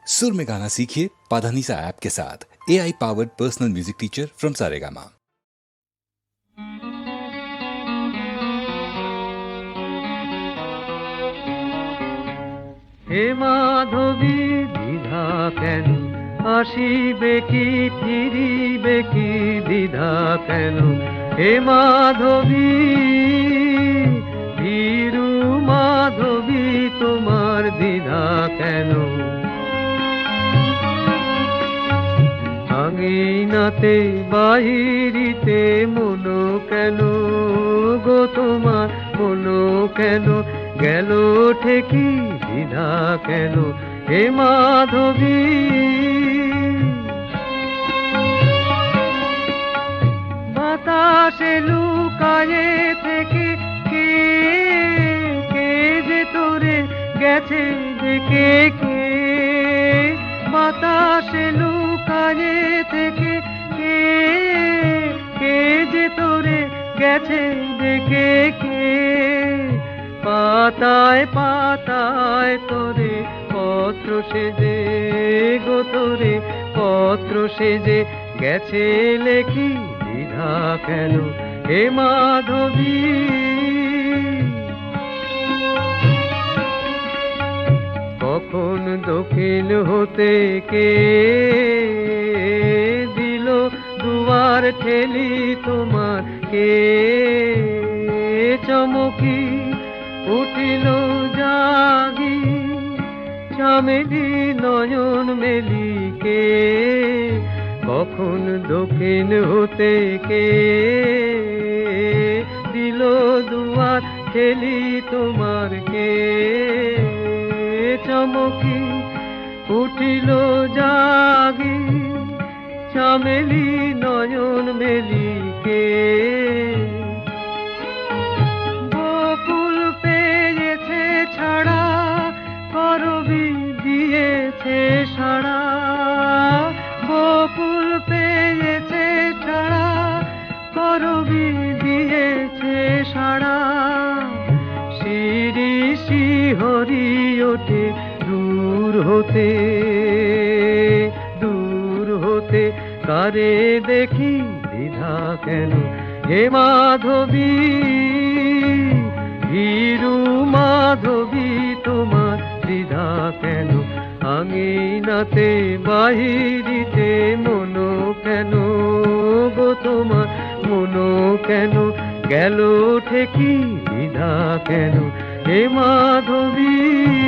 सुर में गाना सीखिए पाधानीसा ऐप के साथ। AI powered personal music teacher from Saregama. হে মাধবী দ্বিধা কেন, আসিবে কি ফিরিবে কি দ্বিধা কেন? হে মাধবী ভীরু মাধবী তোমার দ্বিধা কেন? আঙিনাতে বাহিরিতে মনো কেন গো তোমার মনো কেন? গেল ঠেকি দ্বিধা কেন? হে মাধবী বাতাসে লুকায়ে থেকে কে কে যে তোরে গেছে দেখে কে? বাতাসে লুকায়ে থেকে কে কে যে তোরে গেছে দেখে কে? পাতায় পাতায় তোরে পত্র সেজে গো তোরে পত্র সেজে গেছে লেখি দ্বিধা কেন? হে মাধবী কখন দক্ষিণ হতে কে দিল দুয়ার ঠেলি তোমার? কে চমকি উঠিল জাগি চামেলি নয়ন মেলি কে? কখন দক্ষিণ হতে কে দিল দুয়ার ঠেলি তোমার? কে চমকি উঠিল জাগি চামেলি নয়ন মেলি কে? ছাড়া করবি দিয়েছে সাড়া, বকুল পেয়েছে ছাড়া করবি দিয়েছে সাড়া। শিরি শিহরি ওঠে দূর হতে দূর হতে কারে দেখি দ্বিধা কেন? হে মাধবী ভীরু মাধবী তোমার দ্বিধা কেন? আঙিনাতে বাহিরিতে মনো কেন গো তোমার মনো কেন? গেল ঠেকি দ্বিধা কেন? হে মাধবী।